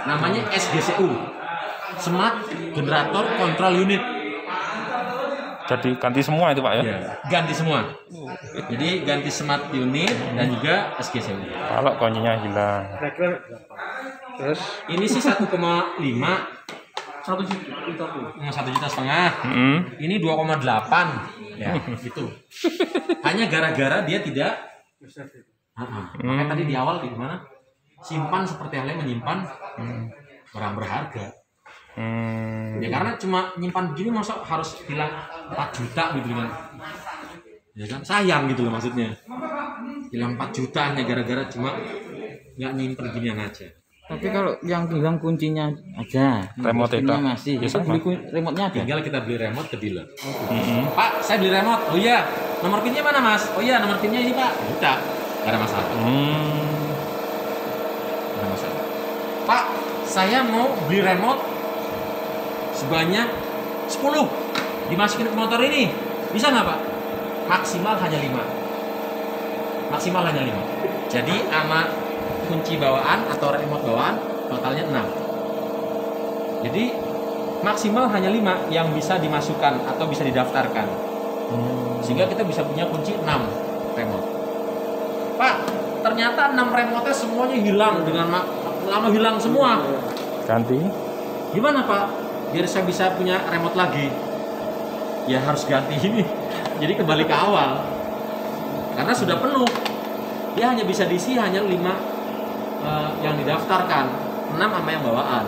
namanya SGCU, Smart Generator Control Unit. Jadi ganti semua itu Pak ya? Ya, ganti semua. Jadi ganti smart unit dan juga SGCU. Kalau kuncinya hilang. Terus Ini sih 1,5, 1 juta setengah. Ini 2,8 ya gitu. Hanya gara-gara dia tidak makanya tadi di awal gimana? Simpan seperti halnya menyimpan barang berharga. Ya karena cuma nyimpan begini masa harus hilang 4 juta gitu kan. Ya kan sayang gitu loh maksudnya. Hilang 4 juta hanya gara-gara cuma nggak nyimpen ginian aja. Tapi kalau yang hilang kuncinya aja, Remote itu masih. ya, sama. Remote-nya ada. Tinggal kita beli remote ke dealer. Pak, saya beli remote. Oh iya, nomor pinnya mana Mas? Oh iya, nomor pinnya ini Pak. Udah, nggak ada masalah. Nggak ada masalah. Pak, saya mau beli remote sebanyak 10 dimasukin ke motor ini. Bisa nggak Pak? Maksimal hanya 5. Maksimal hanya 5. Jadi sama kunci bawaan atau remote bawaan totalnya 6. Jadi maksimal hanya 5 yang bisa dimasukkan atau bisa didaftarkan. Sehingga kita bisa punya kunci 6 remote. Pak, ternyata 6 remote semuanya hilang dengan lama hilang semua. Ganti. Gimana Pak? Biar saya bisa punya remote lagi. Ya harus ganti ini. Jadi kembali ke awal. Karena sudah penuh. Dia hanya bisa diisi hanya 5 yang didaftarkan, 6 sama yang bawaan.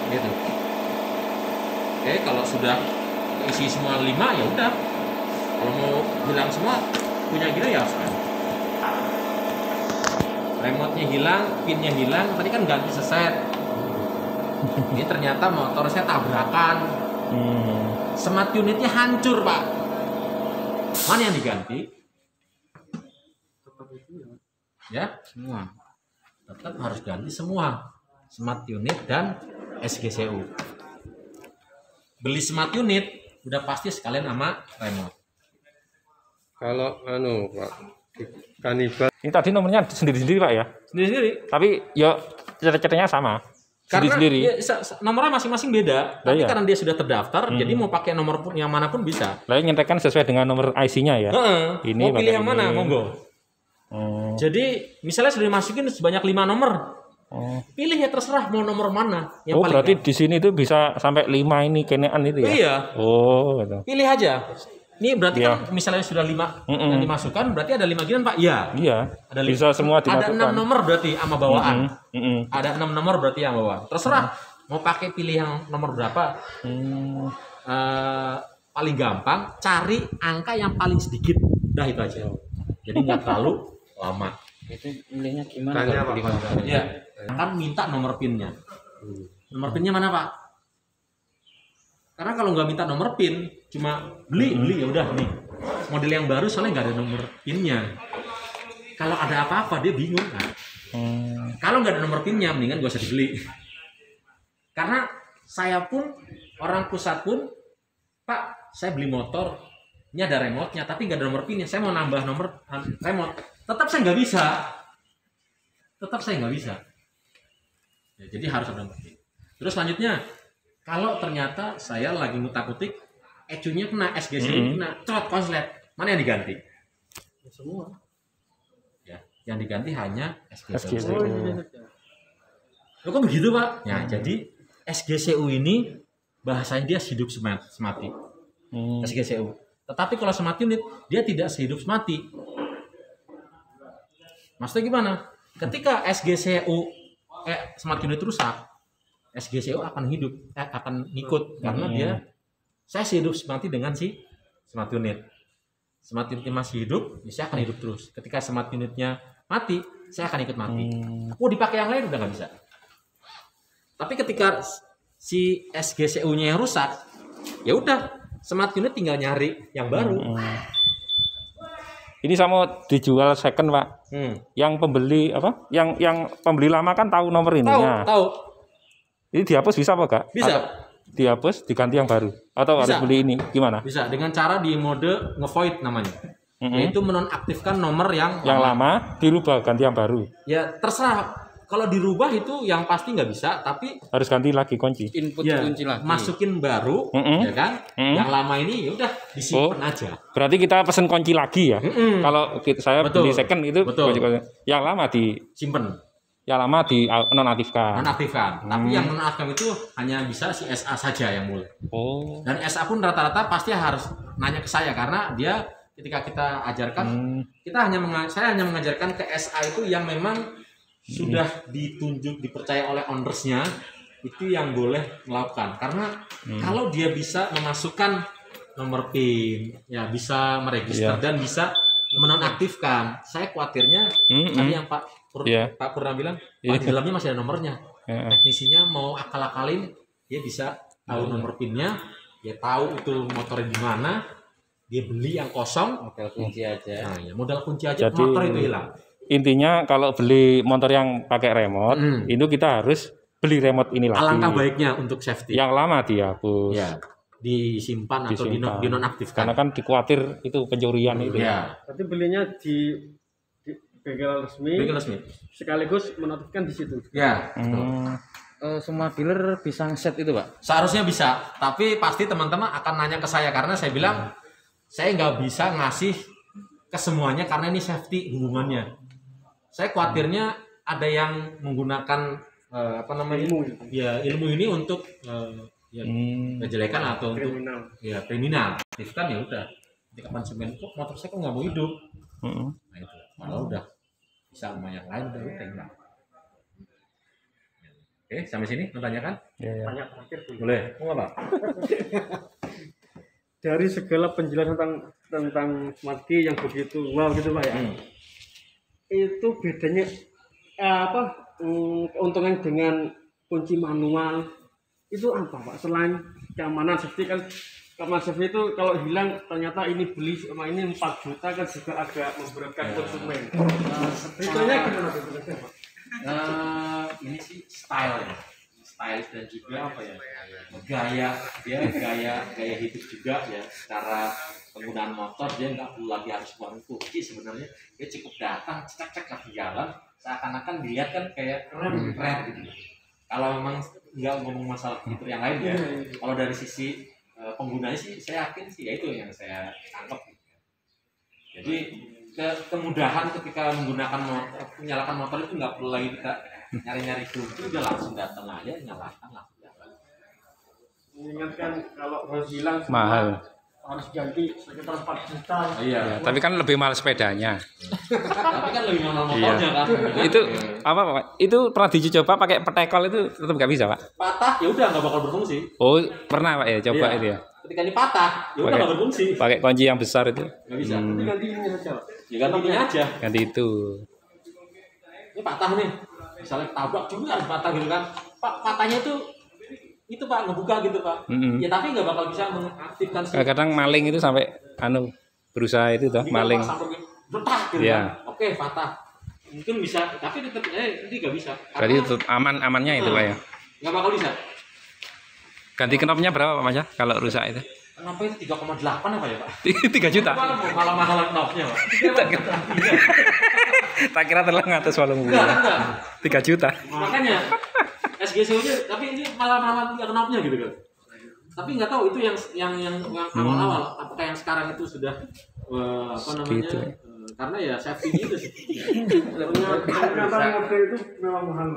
Gitu. Oke, kalau sudah isi semua 5 ya udah. Kalau mau hilang semua punya gini ya harus ganti. Remote-nya hilang, pin-nya hilang, tadi kan ganti seset. Ini ternyata motor saya tabrakan. Smart unitnya hancur Pak. Mana yang diganti? Ya, semua. Tetap harus ganti semua. Smart unit dan SGCU. Beli smart unit udah pasti sekalian sama remote. kalau Pak kanibal Ini tadi nomornya sendiri-sendiri Pak ya? Sendiri-sendiri. Tapi ya ceritanya sama. Karena Sendiri-sendiri. ya, nomornya masing-masing beda. Lah, Tapi iya. karena dia sudah terdaftar, jadi mau pakai nomor pun yang manapun bisa. Lalu nyentekan sesuai dengan nomor IC-nya ya? Ini Mau pilih pakai yang mana, ini. monggo. Jadi misalnya sudah dimasukin sebanyak 5 nomor. Pilih ya terserah mau nomor mana yang paling berarti di sini tuh bisa sampai 5 ini kenean itu ya? Iya. Oh, gitu. Pilih aja. Ini berarti Iya. kan misalnya sudah 5 yang dimasukkan, berarti ada 5 giliran Pak? Iya. Iya. Ada Bisa semua Ada dimasukkan. 6 nomor berarti sama bawaan. Mm-mm. Ada 6 nomor berarti yang bawaan. Terserah mau pakai pilih yang nomor berapa. Paling gampang cari angka yang paling sedikit. Udah itu aja. Jadi nggak terlalu lama. Itu milihnya gimana Tanya, kalau pilih Pak. motor? Ya, kan minta nomor pinnya. Nomor pinnya mana Pak? Karena kalau nggak minta nomor pin, cuma beli ya udah nih. Model yang baru soalnya nggak ada nomor pinnya. Kalau ada apa-apa dia bingung kan. Kalau nggak ada nomor pinnya, mendingan gak usah dibeli. Karena saya pun orang pusat pun, Pak, saya beli motor, ini ada remote-nya, tapi nggak ada nomor pinnya. Saya mau nambah nomor remote, tetap saya nggak bisa. Ya, jadi harus ada nomor pin. Terus selanjutnya, kalau ternyata saya lagi ngutak-ngutik, ECU-nya kena, SGC kena, cerot konslet, mana yang diganti? Semua. Ya, yang diganti hanya SGCU. Loh, kok begitu Pak? Ya, jadi SGCU ini bahasanya dia hidup semati. SGCU. Tetapi kalau smart unit, dia tidak sehidup semati. Maksudnya gimana? Ketika SGCU smart unit rusak, SGCU akan hidup, akan ngikut karena dia saya hidup semati dengan si smart unit. Smart unitnya masih hidup, ya saya akan hidup terus. Ketika smart unitnya mati, saya akan ikut mati. Mau dipakai yang lain udah nggak bisa. Tapi ketika si SGCU-nya yang rusak, ya udah smart unit tinggal nyari yang baru. Ini sama dijual second Pak. Yang pembeli apa? Yang pembeli lama kan tahu nomor ininya. Tahu. Ini dihapus bisa apa Kak? Bisa. Atau dihapus diganti yang baru atau harus Bisa. beli ini gimana? Bisa dengan cara di mode nge-void namanya. Yaitu menonaktifkan nomor yang lama dirubah ganti yang baru. Ya terserah. kalau dirubah itu yang pasti nggak bisa, tapi Harus ganti lagi kunci. Input ya, kunci lagi. masukin baru, ya kan? Yang lama ini ya udah disimpan aja. Berarti kita pesen kunci lagi ya. Kalau saya Betul. beli second itu Betul. kunci. Yang lama Simpen, nonaktifkan. nonaktifkan. Tapi yang nonaktifkan itu hanya bisa si SA saja yang boleh. Oh. Dan SA pun rata-rata pasti harus nanya ke saya karena dia ketika kita ajarkan, saya hanya mengajarkan ke SA itu yang memang sudah ditunjuk, dipercaya oleh ownersnya, itu yang boleh melakukan. Karena kalau dia bisa memasukkan nomor PIN, ya bisa meregister dan bisa menonaktifkan. Saya khawatirnya tadi yang Pak Purna bilang, Pak di dalamnya masih ada nomornya. Teknisinya mau akal-akalin, dia bisa tahu nomor PIN-nya, dia tahu itu motornya di mana, dia beli yang kosong, Modal kunci aja. nah, ya, modal kunci aja Jadi, motor itu hilang. Intinya kalau beli motor yang pakai remote, itu kita harus beli remote ini lagi. Alangkah baiknya untuk safety. Yang lama dihapus. Ya, disimpan atau dinonaktifkan. Karena kan dikhawatir itu pencurian itu. Ya, Berarti belinya di bengkel resmi, sekaligus menonaktifkan di situ. ya. Semua dealer bisa ngeset itu, Pak. Seharusnya bisa, tapi pasti teman-teman akan nanya ke saya karena saya bilang saya nggak bisa ngasih ke semuanya karena ini safety hubungannya. Saya khawatirnya ada yang menggunakan ilmu ini untuk kejelekan atau untuk kriminal. Aktifkan ya udah. Ketika konsumen kok motor saya kok nggak mau hidup. Nah itu, kalau udah bisa sama yang lain udah hilang. Oke, sampai sini menanyakan? Tanya terakhir dulu. Boleh. Mau apa? Dari segala penjelasan tentang smart key yang begitu wow gitu Pak ya. Itu bedanya keuntungan dengan kunci manual itu apa Pak? Selain keamanan safety kan, keamanan safety itu kalau hilang ternyata ini beli sama ini 4 juta kan juga agak memberatkan konsumen. Sebetulnya gimana Pak? Ini sih style dan juga apa ya, gaya hidup juga ya. Secara penggunaan motor dia nggak perlu lagi harus buang kunci, sebenarnya dia cukup datang cek ke jalan, seakan-akan dilihat kan kayak keren gitu. Kalau memang nggak ngomong masalah fitur yang lain ya, kalau dari sisi penggunanya sih saya yakin sih ya itu yang saya tangkap gitu. Jadi kemudahan ketika menggunakan motor, menyalakan motor itu nggak perlu lagi kita nyari-nyari kunci, udah langsung datang aja, nyalakan langsung jalan. Mengingatkan kalau harus hilang Mahal. harus ganti sekitar 4 juta. Iya. Tapi kan lebih mahal sepedanya. Tapi kan lebih mahal motornya kan. Itu apa Pak? Itu pernah diuji coba pakai petekol itu tetap nggak bisa Pak? Patah ya udah nggak bakal berfungsi. Oh pernah Pak ya coba itu ya. Ketika ini patah ya udah nggak berfungsi. Pakai kunci yang besar itu. Nggak bisa. Ganti ini saja. Ya ganti aja. Ganti itu. Ini patah nih. Misalnya tabrak juga harus patah gitu kan. Pak patahnya itu Pak ngebuka gitu Pak. Ya tapi nggak bakal bisa mengaktifkan. Kadang maling itu sampai berusaha itu toh maling. Sampai retak gitu Iya. kan. Oke patah. Mungkin bisa tapi tetap nanti nggak bisa. Berarti tetap amannya itu Pak ya. Nggak bakal bisa. Ganti knopnya berapa Pak Mas ya kalau rusak itu? Kenapa itu 3,8 apa ya Pak? 3 juta. Malah mahalan knobnya Pak. Tak kira terlalu ngatas walung Enggak. 3 juta. Makanya SGCO-nya tapi ini malah knobnya gitu kan. Tapi nggak tahu itu yang awal-awal apakah yang sekarang itu sudah Gitu. karena ya safety itu sih. Ternyata model itu memang mahal.